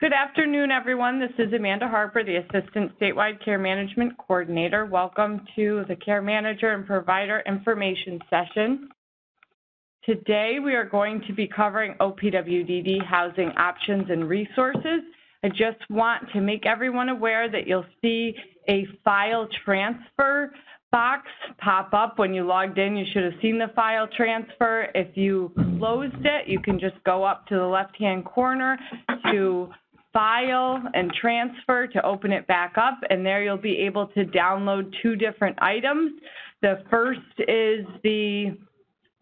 Good afternoon, everyone. This is Amanda Harper, the Assistant Statewide Care Management Coordinator. Welcome to the Care Manager and Provider Information Session. Today, we are going to be covering OPWDD housing options and resources. I just want to make everyone aware that you'll see a file transfer box pop up when you logged in. You should have seen the file transfer. If you closed it, you can just go up to the left-hand corner to File and Transfer to open it back up, and there you'll be able to download two different items. The first is the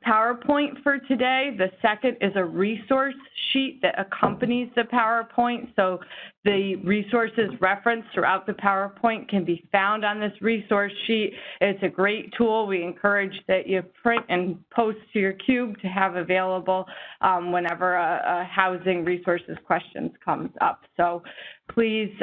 PowerPoint for today. The second is a resource sheet that accompanies the PowerPoint. So the resources referenced throughout the PowerPoint can be found on this resource sheet. It's a great tool. We encourage that you print and post to your cube to have available whenever a housing resources questions comes up. So please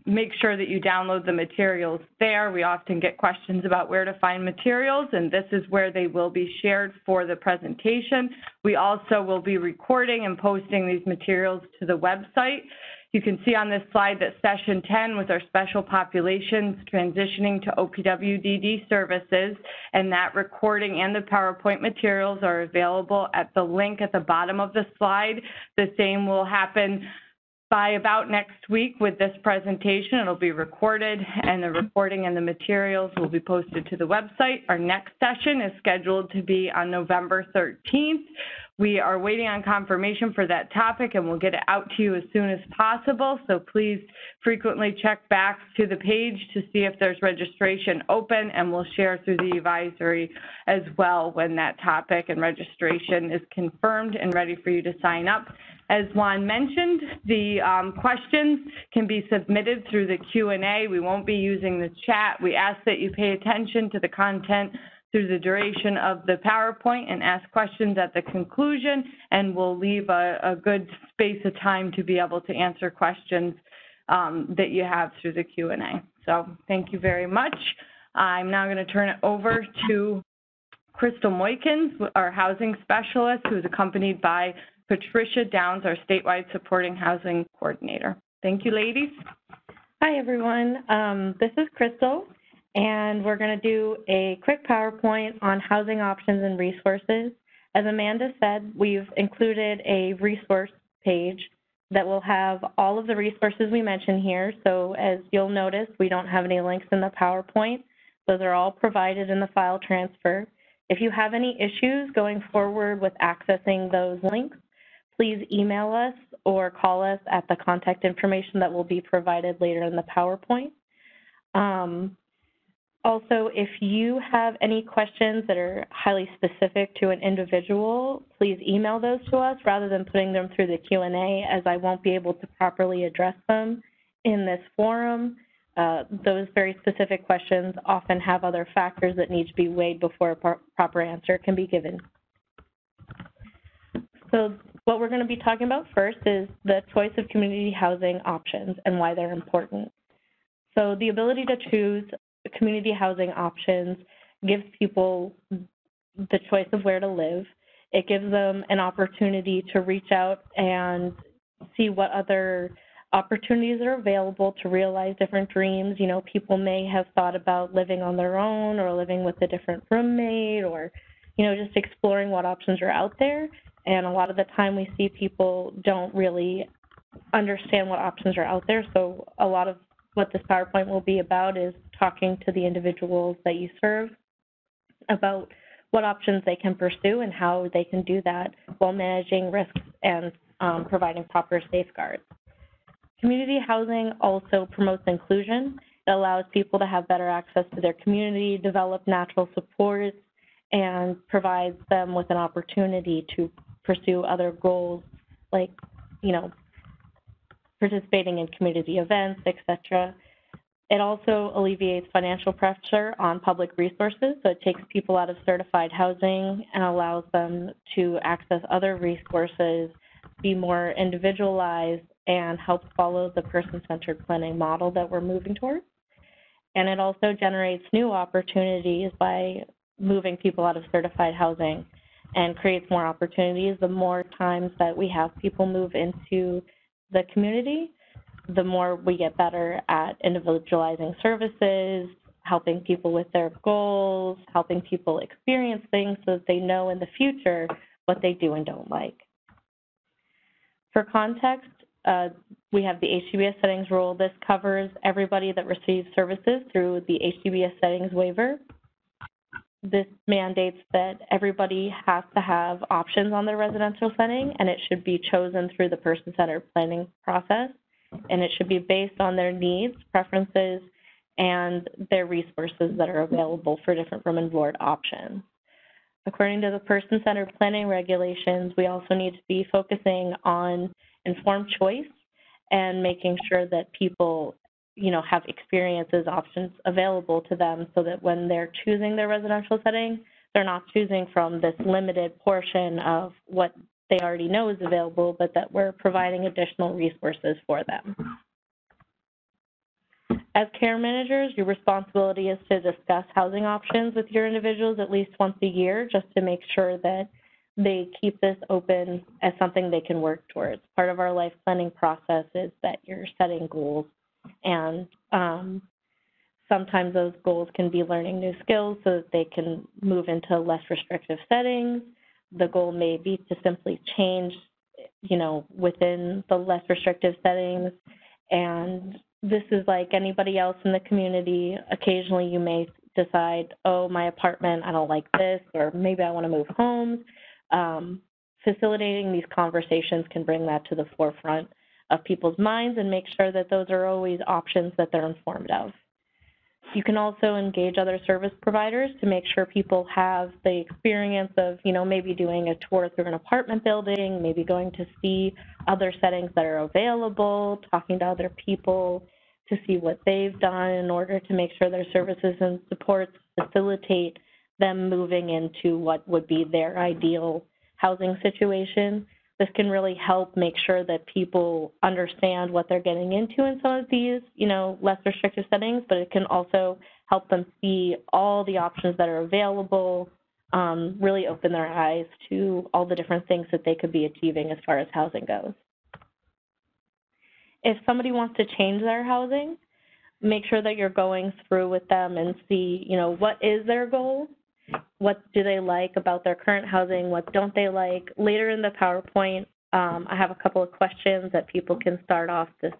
make sure that you download the materials there. We often get questions about where to find materials, and this is where they will be shared for the presentation. We also will be recording and posting these materials to the website. You can see on this slide that session 10 was our special populations transitioning to OPWDD services, and that recording and the PowerPoint materials are available at the link at the bottom of the slide. The same will happen by about next week with this presentation. It'll be recorded, and the recording and the materials will be posted to the website. Our next session is scheduled to be on November 13th. We are waiting on confirmation for that topic, and we'll get it out to you as soon as possible. So please frequently check back to the page to see if there's registration open, and we'll share through the advisory as well when that topic and registration is confirmed and ready for you to sign up. As Juan mentioned, the questions can be submitted through the Q&A. We won't be using the chat. We ask that you pay attention to the content through the duration of the PowerPoint and ask questions at the conclusion, and we'll leave a good space of time to be able to answer questions that you have through the Q&A. So thank you very much. I'm now going to turn it over to Crystal Moykins, our housing specialist, who is accompanied by Patricia Downs, our statewide supporting housing coordinator. Thank you, ladies. Hi, everyone. This is Crystal, and we're going to do a quick PowerPoint on housing options and resources. As Amanda said, we've included a resource page that will have all of the resources we mentioned here. So as you'll notice, we don't have any links in the PowerPoint. Those are all provided in the file transfer. If you have any issues going forward with accessing those links, please email us or call us at the contact information that will be provided later in the PowerPoint. Also, if you have any questions that are highly specific to an individual, please email those to us rather than putting them through the Q&A, as I won't be able to properly address them in this forum. Those very specific questions often have other factors that need to be weighed before a proper answer can be given. So what we're going to be talking about first is the choice of community housing options and why they're important. So the ability to choose community housing options gives people the choice of where to live. It gives them an opportunity to reach out and see what other opportunities are available to realize different dreams. You know, people may have thought about living on their own or living with a different roommate, or, you know, just exploring what options are out there. And a lot of the time we see people don't really understand what options are out there. So a lot of what this PowerPoint will be about is talking to the individuals that you serve about what options they can pursue and how they can do that while managing risks and providing proper safeguards. Community housing also promotes inclusion. It allows people to have better access to their community, develop natural supports, and provides them with an opportunity to pursue other goals like, you know, participating in community events, etc. It also alleviates financial pressure on public resources, so it takes people out of certified housing and allows them to access other resources, be more individualized, and help follow the person-centered planning model that we're moving towards. And it also generates new opportunities by moving people out of certified housing and creates more opportunities. The more times that we have people move into the community, the more we get better at individualizing services, helping people with their goals, helping people experience things so that they know in the future what they do and don't like. For context, we have the HCBS settings rule. This covers everybody that receives services through the HCBS settings waiver. This mandates that everybody has to have options on their residential setting, and it should be chosen through the person-centered planning process, and it should be based on their needs, preferences, and their resources that are available for different room and board options. According to the person-centered planning regulations, we also need to be focusing on informed choice and making sure that people, have experiences, options available to them so that when they're choosing their residential setting, they're not choosing from this limited portion of what they already know is available, but that we're providing additional resources for them. As care managers, your responsibility is to discuss housing options with your individuals at least once a year, just to make sure that they keep this open as something they can work towards. Part of our life planning process is that you're setting goals, and sometimes those goals can be learning new skills so that they can move into less restrictive settings. The goal may be to simply change, within the less restrictive settings. And this is like anybody else in the community. Occasionally you may decide, oh, my apartment, I don't like this, or maybe I want to move homes. Facilitating these conversations can bring that to the forefront of people's minds and make sure that those are always options that they're informed of. You can also engage other service providers to make sure people have the experience of, maybe doing a tour through an apartment building, maybe going to see other settings that are available, talking to other people to see what they've done in order to make sure their services and supports facilitate them moving into what would be their ideal housing situation. This can really help make sure that people understand what they're getting into in some of these, less restrictive settings, but it can also help them see all the options that are available, really open their eyes to all the different things that they could be achieving as far as housing goes. If somebody wants to change their housing, make sure that you're going through with them and see, what is their goal? What do they like about their current housing? What don't they like? Later in the PowerPoint, I have a couple of questions that people can start off this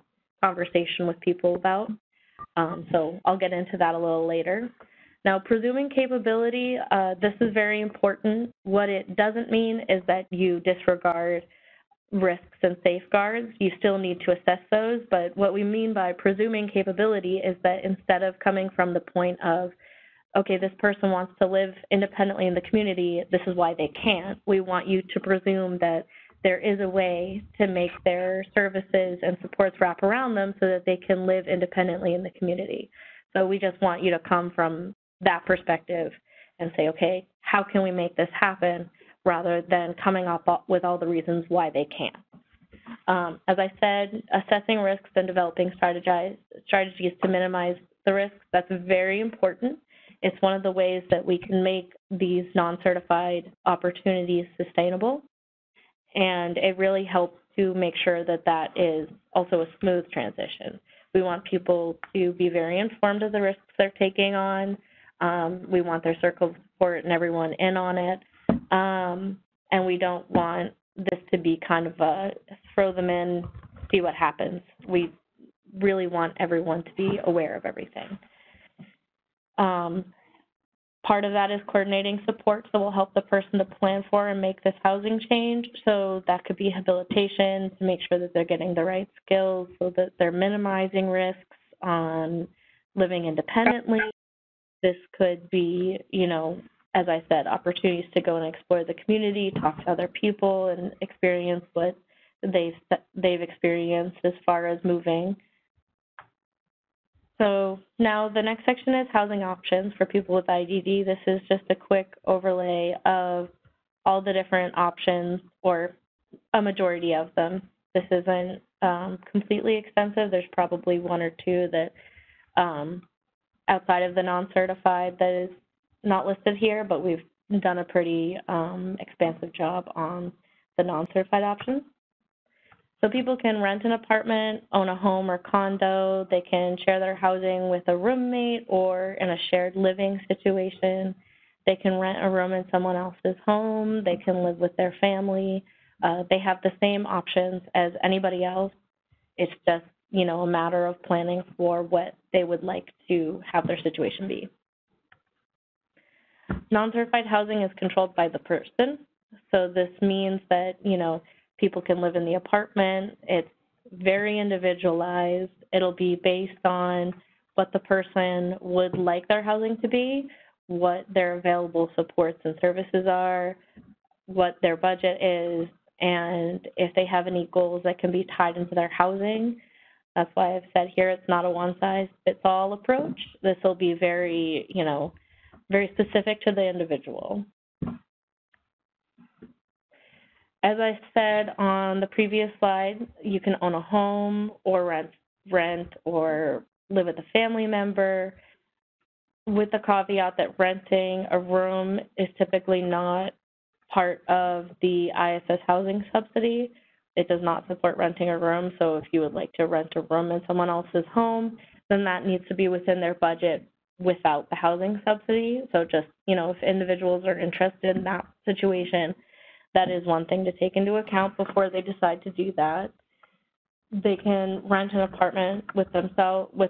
conversation with people about. So I'll get into that a little later. Now, presuming capability, this is very important. What it doesn't mean is that you disregard risks and safeguards. You still need to assess those, but what we mean by presuming capability is that instead of coming from the point of, okay, this person wants to live independently in the community, this is why they can't. We want you to presume that there is a way to make their services and supports wrap around them so that they can live independently in the community. So we just want you to come from that perspective and say, okay, how can we make this happen, rather than coming up with all the reasons why they can't. As I said, assessing risks and developing strategies to minimize the risks, that's very important. It's one of the ways that we can make these non-certified opportunities sustainable, and it really helps to make sure that that is also a smooth transition. We want people to be very informed of the risks they're taking on. We want their circle of support and everyone in on it, and we don't want this to be kind of a throw them in, see what happens. We really want everyone to be aware of everything. Part of that is coordinating support, so we'll help the person to plan for and make this housing change. So that could be habilitation to make sure that they're getting the right skills so that they're minimizing risks on living independently. This could be, as I said, opportunities to go and explore the community, talk to other people, and experience what they've experienced as far as moving. So now the next section is housing options for people with IDD. This is just a quick overlay of all the different options, or a majority of them. This isn't completely extensive. There's probably one or two that outside of the non-certified that is not listed here, but we've done a pretty expansive job on the non-certified options. So people can rent an apartment, own a home or condo. They can share their housing with a roommate or in a shared living situation. They can rent a room in someone else's home. They can live with their family. They have the same options as anybody else. It's just, a matter of planning for what they would like to have their situation be. Non-certified housing is controlled by the person. So this means that, people can live in the apartment. It's very individualized. It'll be based on what the person would like their housing to be, what their available supports and services are, what their budget is, and if they have any goals that can be tied into their housing. That's why I've said here it's not a one-size-fits-all approach. This will be very, very specific to the individual. As I said on the previous slide, you can own a home or rent or live with a family member, with the caveat that renting a room is typically not part of the ISS housing subsidy. It does not support renting a room, so if you would like to rent a room in someone else's home, then that needs to be within their budget without the housing subsidy. So just, if individuals are interested in that situation, that is one thing to take into account before they decide to do that. They can rent an apartment with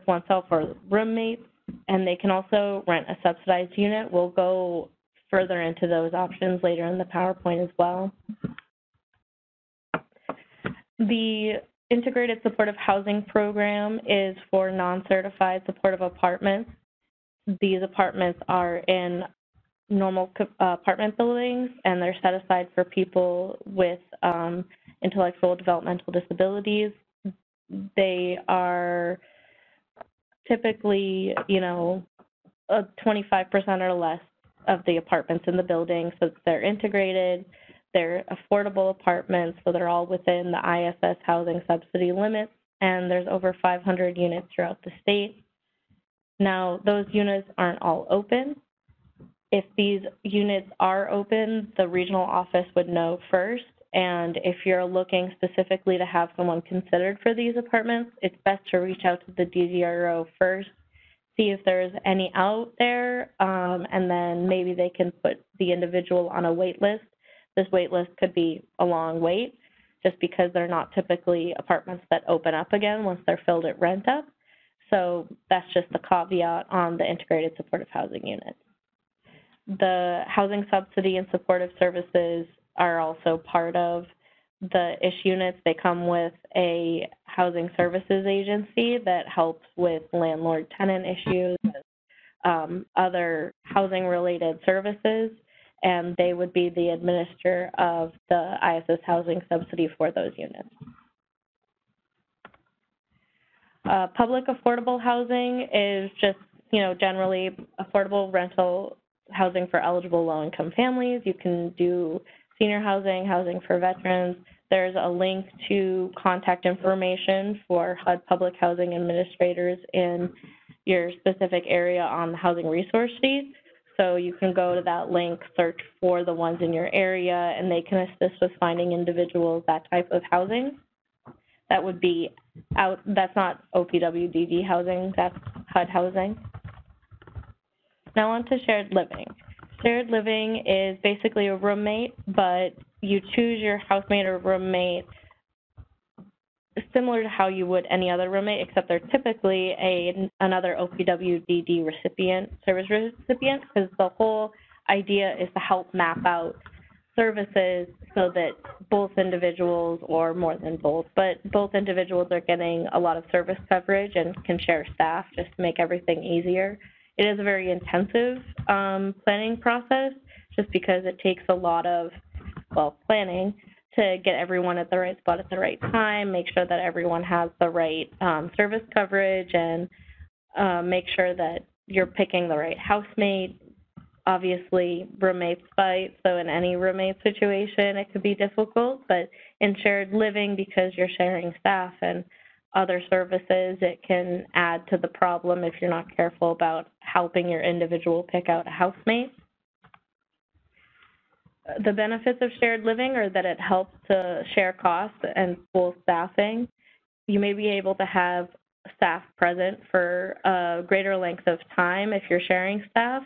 oneself or roommates, and they can also rent a subsidized unit. We'll go further into those options later in the PowerPoint as well. The Integrated Supportive Housing Program is for non-certified supportive apartments. These apartments are in normal apartment buildings, and they're set aside for people with intellectual developmental disabilities. They are typically, 25% or less of the apartments in the building, so they're integrated. They're affordable apartments, so they're all within the ISS housing subsidy limits, and there's over 500 units throughout the state. Now, those units aren't all open. If these units are open, the regional office would know first, and if you're looking specifically to have someone considered for these apartments, it's best to reach out to the DGRO first, see if there's any out there, and then maybe they can put the individual on a wait list. This wait list could be a long wait, just because they're not typically apartments that open up again once they're filled at rent up. So that's just the caveat on the integrated supportive housing units. The housing subsidy and supportive services are also part of the ISH units. They come with a housing services agency that helps with landlord-tenant issues, other housing-related services, and they would be the administrator of the ISS housing subsidy for those units. Public affordable housing is just, generally affordable rental housing for eligible low-income families. You can do senior housing, housing for veterans. There's a link to contact information for HUD public housing administrators in your specific area on the housing resource sheet. So you can go to that link, search for the ones in your area, and they can assist with finding individuals that type of housing. That would be out, that's not OPWDD housing, that's HUD housing. Now on to shared living. Shared living is basically a roommate, but you choose your housemate or roommate similar to how you would any other roommate, except they're typically another OPWDD service recipient, because the whole idea is to help map out services so that both individuals, or more than both, but both individuals are getting a lot of service coverage and can share staff just to make everything easier. It is a very intensive planning process, just because it takes a lot of, planning to get everyone at the right spot at the right time, make sure that everyone has the right service coverage, and make sure that you're picking the right housemate. Obviously, roommates bite, so in any roommate situation, it could be difficult, but in shared living, because you're sharing staff and other services, it can add to the problem if you're not careful about helping your individual pick out a housemate. The benefits of shared living are that it helps to share costs and pool staffing. You may be able to have staff present for a greater length of time if you're sharing staff,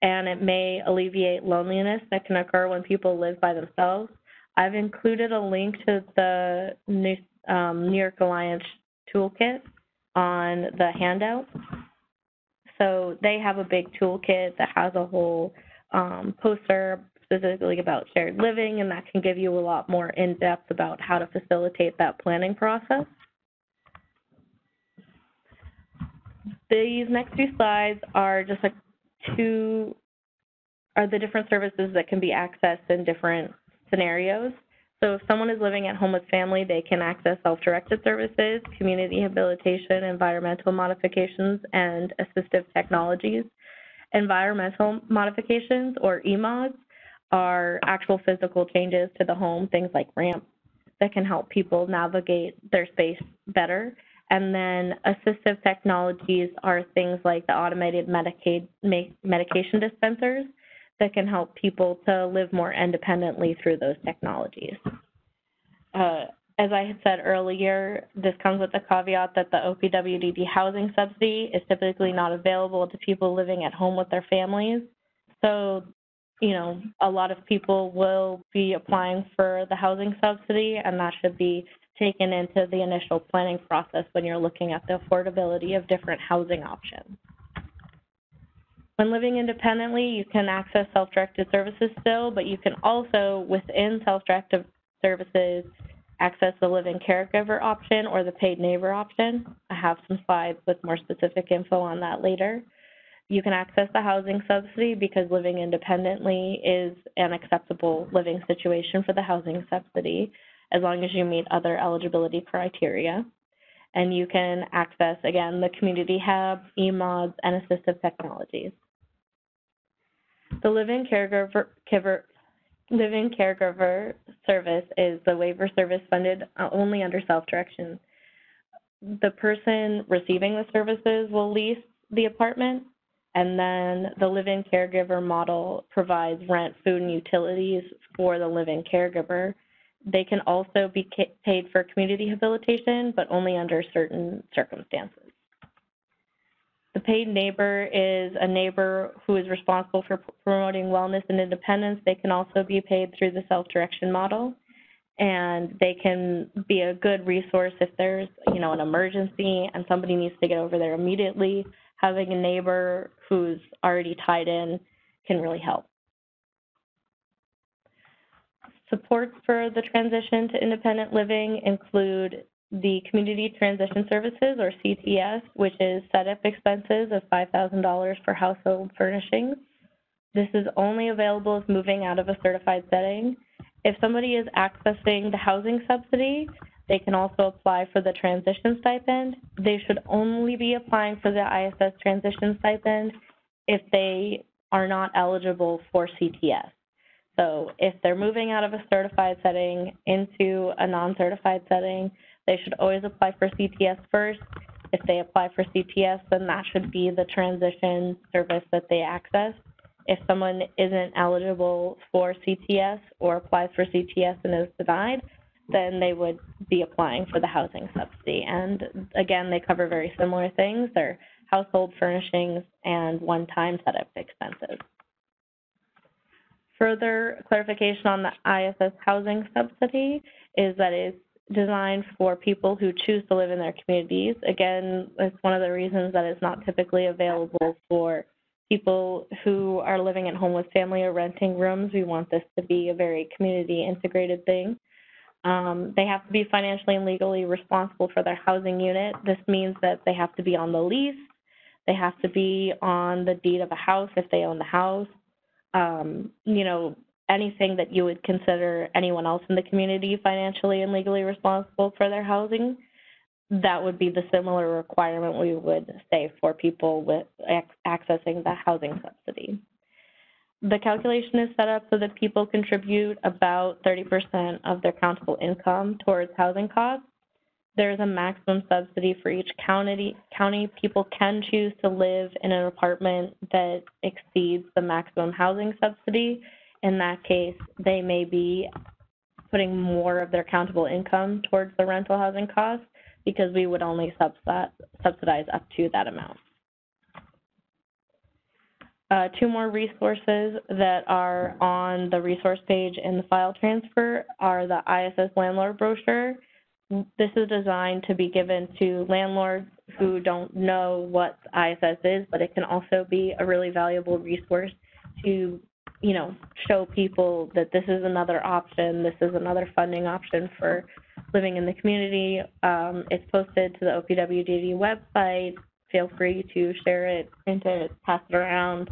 and it may alleviate loneliness that can occur when people live by themselves. I've included a link to the New York Alliance toolkit on the handout. So they have a big toolkit that has a whole poster specifically about shared living, and that can give you a lot more in-depth about how to facilitate that planning process. These next two slides are just the different services that can be accessed in different scenarios. So if someone is living at home with family, they can access self-directed services, community rehabilitation, environmental modifications, and assistive technologies. Environmental modifications, or EMODs, are actual physical changes to the home, things like ramps that can help people navigate their space better. And then assistive technologies are things like the automated medication dispensers that can help people to live more independently through those technologies. As I had said earlier, this comes with the caveat that the OPWDD housing subsidy is typically not available to people living at home with their families. So, you know, a lot of people will be applying for the housing subsidy, and that should be taken into the initial planning process when you're looking at the affordability of different housing options. When living independently, you can access self-directed services still, but you can also, within self-directed services, access the live-in caregiver option or the paid neighbor option. I have some slides with more specific info on that later. You can access the housing subsidy because living independently is an acceptable living situation for the housing subsidy, as long as you meet other eligibility criteria. And you can access, again, the community hub, EMODs, and assistive technologies. The live-in caregiver service is the waiver service funded only under self-direction. The person receiving the services will lease the apartment, and then the live-in caregiver model provides rent, food, and utilities for the live-in caregiver. They can also be paid for community rehabilitation, but only under certain circumstances. The paid neighbor is a neighbor who is responsible for promoting wellness and independence. They can also be paid through the self-direction model, and they can be a good resource if there's, you know, an emergency and somebody needs to get over there immediately. Having a neighbor who's already tied in can really help. Supports for the transition to independent living include the Community Transition Services, or CTS, which is setup expenses of $5,000 for household furnishings. This is only available if moving out of a certified setting. If somebody is accessing the housing subsidy, they can also apply for the transition stipend. They should only be applying for the ISS transition stipend if they are not eligible for CTS. So if they're moving out of a certified setting into a non-certified setting, they should always apply for CTS first. If they apply for CTS, then that should be the transition service that they access. If someone isn't eligible for CTS or applies for CTS and is denied, then they would be applying for the housing subsidy. And again, they cover very similar things. They're household furnishings and one-time setup expenses. Further clarification on the ISS housing subsidy is that it's designed for people who choose to live in their communities. Again, it's one of the reasons that it's not typically available for people who are living at home with family or renting rooms. We want this to be a very community integrated thing. They have to be financially and legally responsible for their housing unit. This means that they have to be on the lease. They have to be on the deed of a house if they own the house. You know, anything that you would consider anyone else in the community financially and legally responsible for their housing, that would be the similar requirement we would say for people with accessing the housing subsidy. The calculation is set up so that people contribute about 30% of their countable income towards housing costs. There's a maximum subsidy for each county. People can choose to live in an apartment that exceeds the maximum housing subsidy. In that case, they may be putting more of their countable income towards the rental housing costs because we would only subsidize up to that amount. Two more resources that are on the resource page in the file transfer are the ISS Landlord Brochure. This is designed to be given to landlords who don't know what ISS is, but it can also be a really valuable resource to, show people that this is another option, this is another funding option for living in the community. It's posted to the OPWDD website. Feel free to share it, print it, pass it around.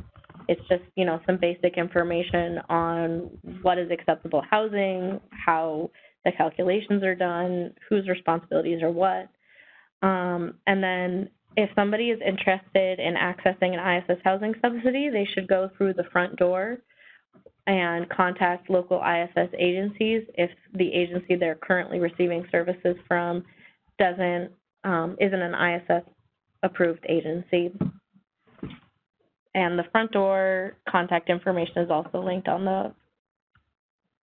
It's just, some basic information on what is acceptable housing, how the calculations are done, whose responsibilities are what. And then if somebody is interested in accessing an ISS housing subsidy, they should go through the front door and contact local ISS agencies if the agency they're currently receiving services from isn't an ISS approved agency. And the front door contact information is also linked on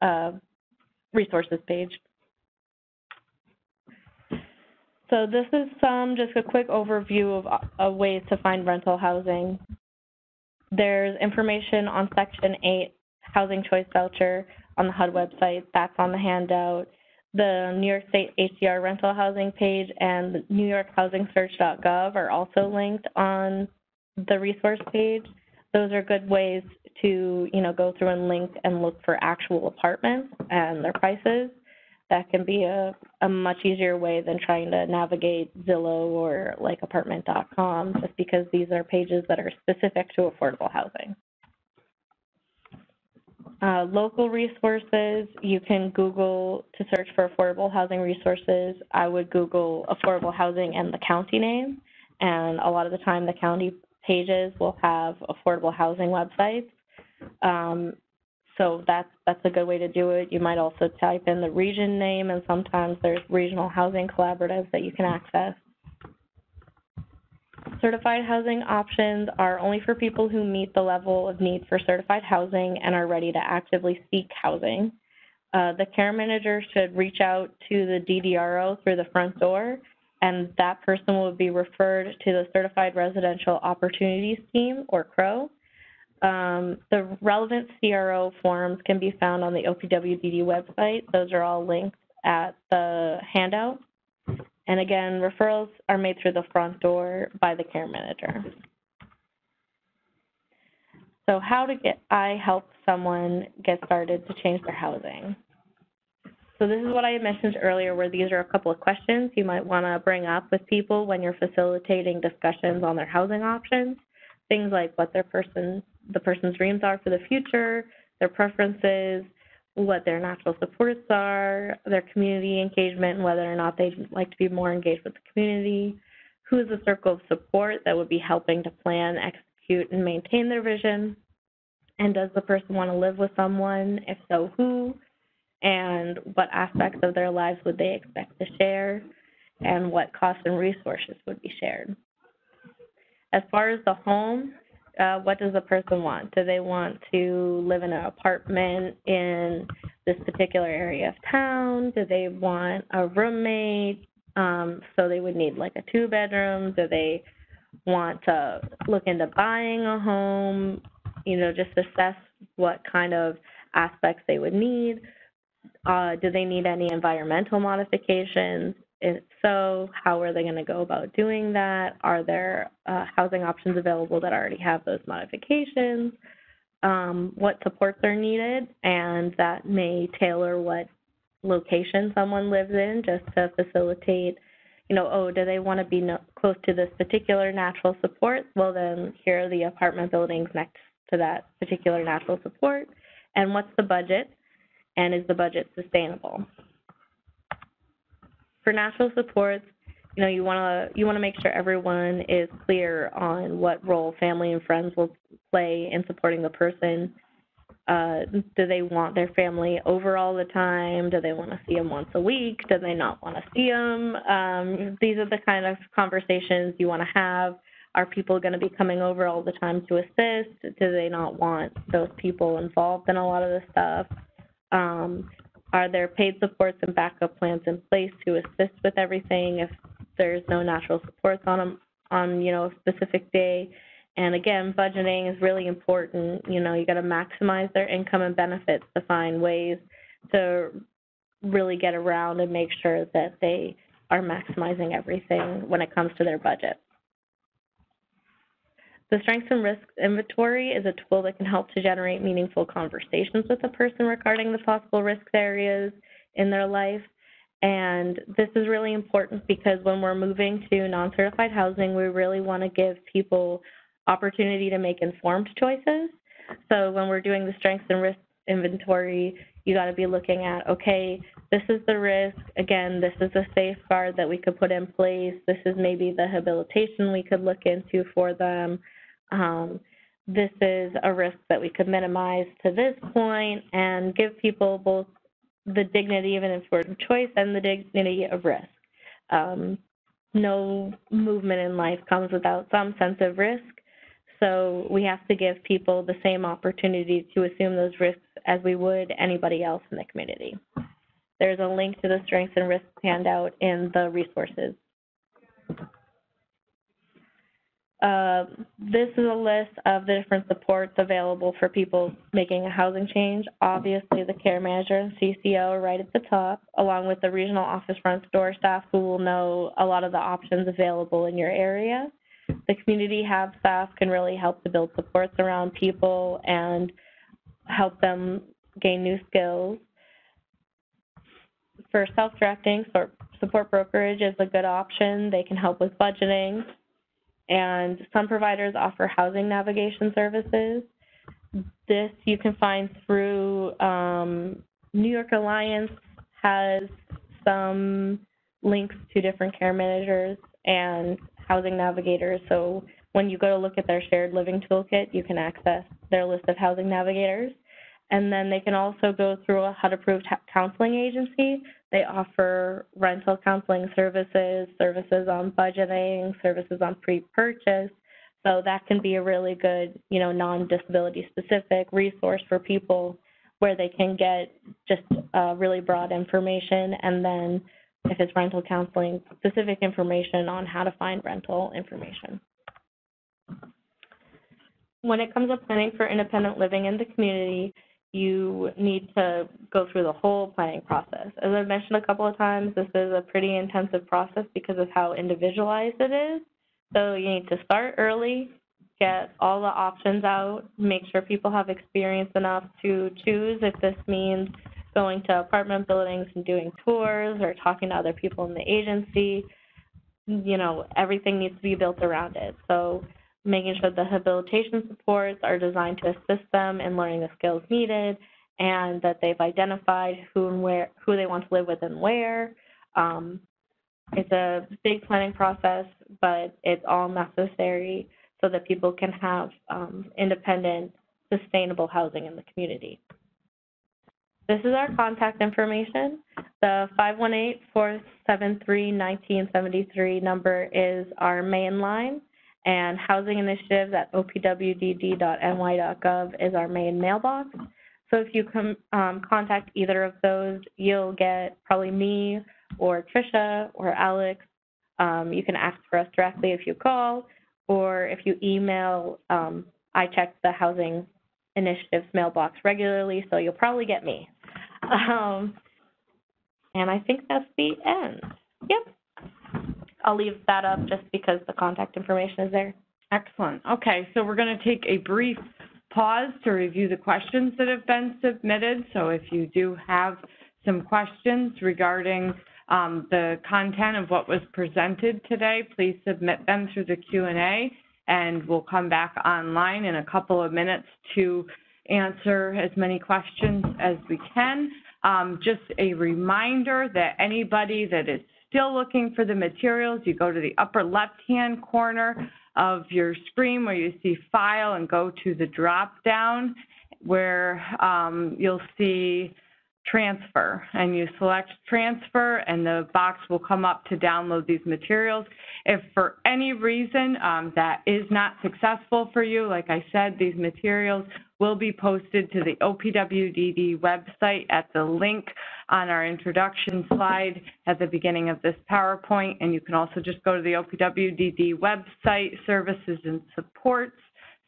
the resources page. So this is just a quick overview of ways to find rental housing. There's information on Section 8, Housing Choice Voucher, on the HUD website. That's on the handout. The New York State HDR rental housing page and the NewYorkHousingSearch.gov are also linked on the resource page. Those are good ways to, go through and link and look for actual apartments and their prices. That can be a much easier way than trying to navigate Zillow or like apartment.com, just because these are pages that are specific to affordable housing. Local resources, you can Google to search for affordable housing resources. I would Google affordable housing and the county name, and a lot of the time the county pages will have affordable housing websites. So that's a good way to do it. You might also type in the region name, and sometimes there's regional housing collaboratives that you can access. Certified housing options are only for people who meet the level of need for certified housing and are ready to actively seek housing. The care manager should reach out to the DDRO through the front door, and that person will be referred to the Certified Residential Opportunity Scheme, or CRO. The relevant CRO forms can be found on the OPWDD website. Those are all linked at the handout. And again, referrals are made through the front door by the care manager. So how I help someone get started to change their housing? So this is what I had mentioned earlier, where these are a couple of questions you might want to bring up with people when you're facilitating discussions on their housing options. Things like what the person's dreams are for the future, their preferences, what their natural supports are, their community engagement, and whether or not they'd like to be more engaged with the community, who is the circle of support that would be helping to plan, execute, and maintain their vision, and does the person want to live with someone? If so, who? And what aspects of their lives would they expect to share, and what costs and resources would be shared? As far as the home, what does the person want? Do they want to live in an apartment in this particular area of town? Do they want a roommate? So they would need like a 2-bedroom. Do they want to look into buying a home? Just assess what kind of aspects they would need. Do they need any environmental modifications? If so, how are they going to go about doing that? Are there housing options available that already have those modifications? What supports are needed, and that may tailor what location someone lives in just to facilitate, do they want to be close to this particular natural support? Well, then here are the apartment buildings next to that particular natural support. And what's the budget? And is the budget sustainable? For natural supports, you want to make sure everyone is clear on what role family and friends will play in supporting the person. Do they want their family over all the time? Do they want to see them once a week? Do they not want to see them? These are the kind of conversations you want to have. Are people going to be coming over all the time to assist? Do they not want those people involved in a lot of this stuff? Are there paid supports and backup plans in place to assist with everything if there's no natural supports on a specific day? And again, budgeting is really important. You got to maximize their income and benefits to find ways to really get around and make sure that they are maximizing everything when it comes to their budget. The Strengths and Risks Inventory is a tool that can help to generate meaningful conversations with a person regarding the possible risk areas in their life. And this is really important because when we're moving to non-certified housing, we really want to give people opportunity to make informed choices. So when we're doing the Strengths and Risks Inventory, you got to be looking at, okay, this is the risk. Again, this is a safeguard that we could put in place. This is maybe the habilitation we could look into for them. This is a risk that we could minimize to this point and give people both the dignity of an informed choice and the dignity of risk. No movement in life comes without some sense of risk, so we have to give people the same opportunity to assume those risks as we would anybody else in the community. There's a link to the Strengths and Risks handout in the resources. This is a list of the different supports available for people making a housing change. Obviously, the care manager and CCO are right at the top, along with the regional office front door staff who will know a lot of the options available in your area. The community hub staff can really help to build supports around people and help them gain new skills. For self-directing, support brokerage is a good option. They can help with budgeting. And some providers offer housing navigation services. This you can find through New York Alliance has some links to different care managers and housing navigators. So when you go to look at their shared living toolkit, you can access their list of housing navigators. And then they can also go through a HUD-approved counseling agency. They offer rental counseling services, services on budgeting, services on pre-purchase. So that can be a really good, non-disability specific resource for people where they can get just really broad information, and then if it's rental counseling, specific information on how to find rental information. When it comes to planning for independent living in the community, you need to go through the whole planning process. As I've mentioned a couple of times, this is a pretty intensive process because of how individualized it is. So you need to start early, get all the options out, make sure people have experience enough to choose if this means going to apartment buildings and doing tours or talking to other people in the agency. Everything needs to be built around it. So making sure the habilitation supports are designed to assist them in learning the skills needed, and that they've identified who they want to live with and where. It's a big planning process, but it's all necessary so that people can have independent, sustainable housing in the community. This is our contact information. The 518-473-1973 number is our main line, and housing initiatives at opwdd.ny.gov is our main mailbox. So if you contact either of those, you'll get probably me or Trisha or Alex. You can ask for us directly if you call, or if you email. I check the housing initiatives mailbox regularly, so you'll probably get me. And I think that's the end. Yep. I'll leave that up just because the contact information is there. Excellent. Okay, so we're going to take a brief pause to review the questions that have been submitted. So if you do have some questions regarding the content of what was presented today, please submit them through the Q&A, and we'll come back online in a couple of minutes to answer as many questions as we can. Just a reminder that anybody that is still looking for the materials, you go to the upper left-hand corner of your screen where you see File and go to the drop-down where you'll see transfer, and you select transfer, and the box will come up to download these materials. If for any reason that is not successful for you, like I said, these materials will be posted to the OPWDD website at the link on our introduction slide at the beginning of this PowerPoint, and you can also just go to the OPWDD website, Services and Supports,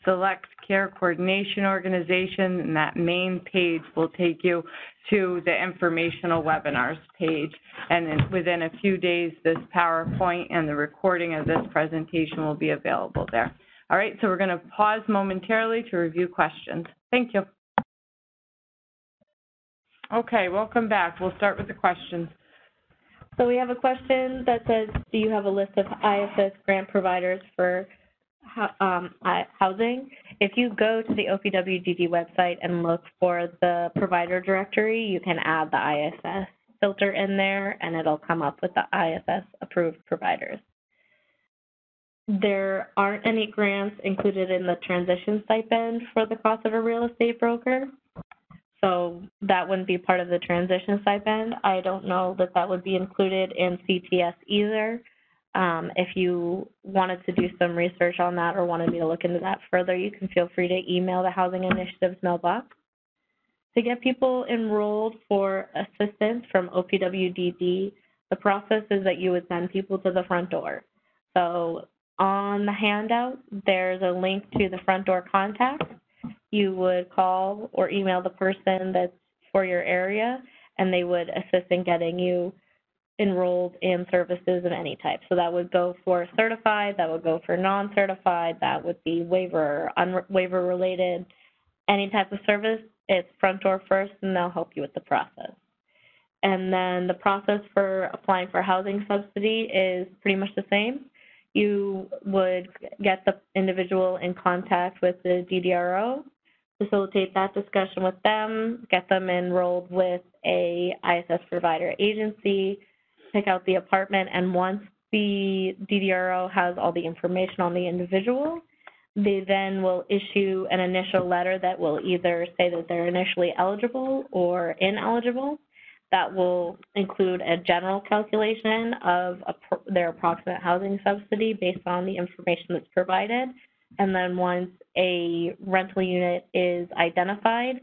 select Care Coordination Organization, and that main page will take you to the informational webinars page. And then within a few days, this PowerPoint and the recording of this presentation will be available there. All right, so we're going to pause momentarily to review questions. Thank you. Okay, welcome back. We'll start with the questions. So we have a question that says, do you have a list of ISS grant providers for housing? If you go to the OPWDD website and look for the provider directory, you can add the ISS filter in there, and it'll come up with the ISS approved providers. There aren't any grants included in the transition stipend for the cost of a real estate broker, so that wouldn't be part of the transition stipend. I don't know that that would be included in CTS either. If you wanted to do some research on that or wanted me to look into that further, you can feel free to email the Housing Initiatives mailbox. To get people enrolled for assistance from OPWDD, the process is that you would send people to the front door. So on the handout, there's a link to the front door contact. You would call or email the person that's for your area, and they would assist in getting you enrolled in services of any type. So that would go for certified, that would go for non-certified, that would be waiver, waiver related, any type of service. It's front door first, and they'll help you with the process. And then the process for applying for housing subsidy is pretty much the same. You would get the individual in contact with the DDRO, facilitate that discussion with them, get them enrolled with a ISS provider agency, pick out the apartment, and once the DDRO has all the information on the individual, they then will issue an initial letter that will either say that they're initially eligible or ineligible. That will include a general calculation of their approximate housing subsidy based on the information that's provided. And then once a rental unit is identified,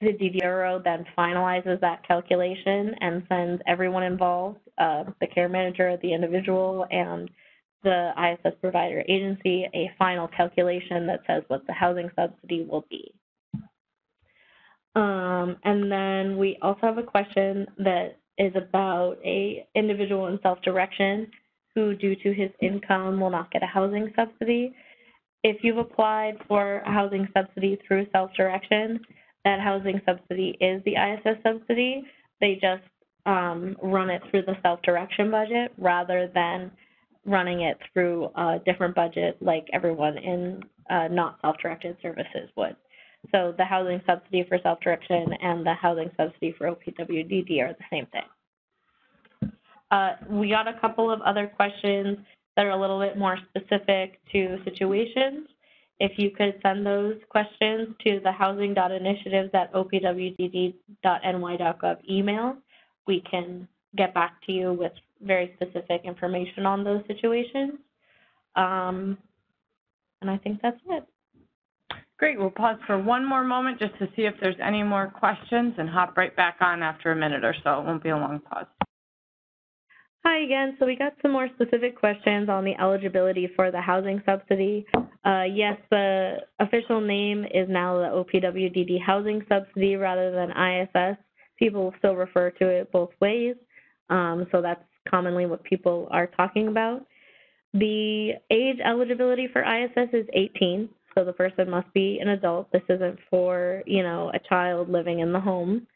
the DDRO then finalizes that calculation and sends everyone involved, the care manager, the individual, and the ISS provider agency, a final calculation that says what the housing subsidy will be. And then we also have a question that is about a individual in self-direction who, due to his income, will not get a housing subsidy. If you've applied for a housing subsidy through self-direction, that housing subsidy is the ISS subsidy. They just run it through the self-direction budget rather than running it through a different budget like everyone in not self-directed services would. So the housing subsidy for self-direction and the housing subsidy for OPWDD are the same thing. We got a couple of other questions that are a little bit more specific to situations. If you could send those questions to the housing.initiatives@opwdd.ny.gov email, we can get back to you with very specific information on those situations. And I think that's it. Great. We'll pause for one more moment just to see if there's any more questions and hop right back on after a minute or so. It won't be a long pause. Hi again. So we got some more specific questions on the eligibility for the housing subsidy. Yes, the official name is now the OPWDD housing subsidy rather than ISS. People still refer to it both ways, so that's commonly what people are talking about. The age eligibility for ISS is 18, so the person must be an adult. This isn't for, a child living in the home.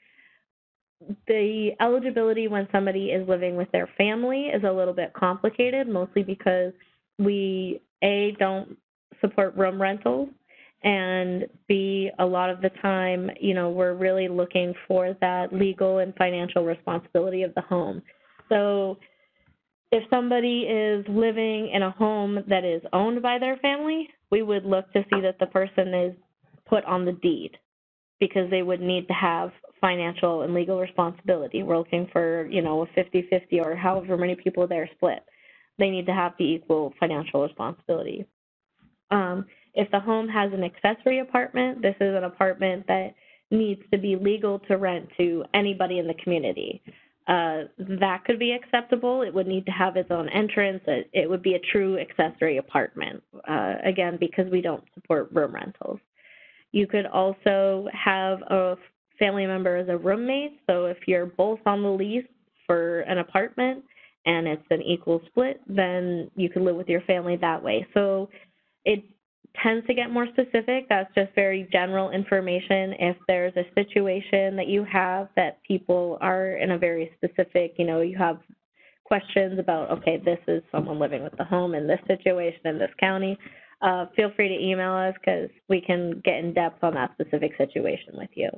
The eligibility when somebody is living with their family is a little bit complicated, mostly because we, A, don't support room rentals, and B, a lot of the time, we're really looking for that legal and financial responsibility of the home. So if somebody is living in a home that is owned by their family, we would look to see that the person is put on the deed, because they would need to have financial and legal responsibility. We're looking for, you know, a 50-50 or however many people they're split. They need to have the equal financial responsibility. If the home has an accessory apartment, this is an apartment that needs to be legal to rent to anybody in the community. That could be acceptable. It would need to have its own entrance. It would be a true accessory apartment, again, because we don't support room rentals. You could also have a family member as a roommate. So if you're both on the lease for an apartment and it's an equal split, then you could live with your family that way. So it tends to get more specific. That's just very general information. If there's a situation that you have that people are in a very specific, you know, you have questions about, okay, this is someone living with the home in this situation in this county, feel free to email us because we can get in depth on that specific situation with you.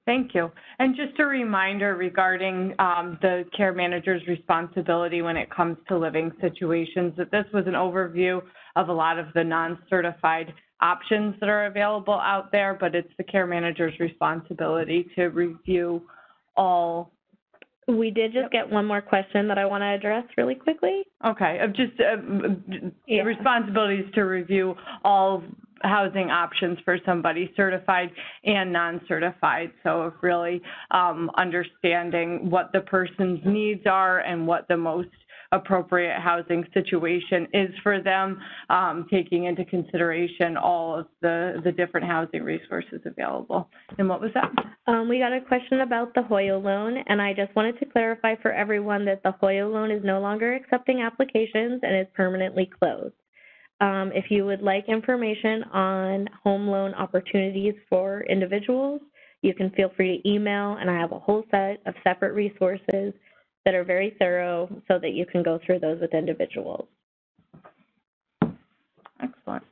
Thank you. And just a reminder regarding the care manager's responsibility when it comes to living situations, that this was an overview of a lot of the non-certified options that are available out there, but it's the care manager's responsibility to review all. We did just get one more question that I want to address really quickly. Okay, the responsibility is to review all housing options for somebody certified and non-certified. So if really understanding what the person's needs are and what the most appropriate housing situation is for them, taking into consideration all of the different housing resources available. And what was that? We got a question about the Hoyle loan, and I just wanted to clarify for everyone that the Hoyle loan is no longer accepting applications and is permanently closed. If you would like information on home loan opportunities for individuals, you can feel free to email, and I have a whole set of separate resources that are very thorough so that you can go through those with individuals. Excellent.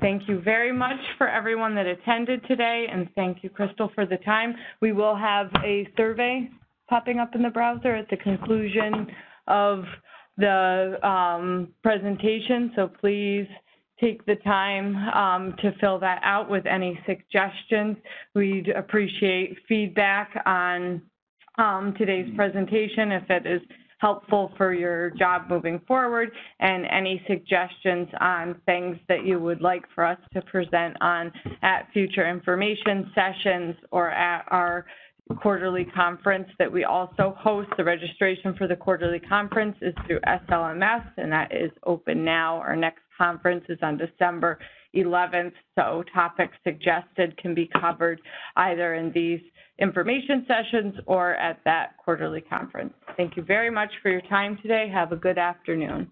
Thank you very much for everyone that attended today, and thank you, Crystal, for the time. We will have a survey popping up in the browser at the conclusion of the presentation, so please take the time to fill that out with any suggestions. We'd appreciate feedback on today's presentation if it is helpful for your job moving forward, and any suggestions on things that you would like for us to present on at future information sessions or at our quarterly conference that we also host. The registration for the quarterly conference is through SLMS, and that is open now. Our next conference is on December 11th, so topics suggested can be covered either in these information sessions or at that quarterly conference. Thank you very much for your time today. Have a good afternoon.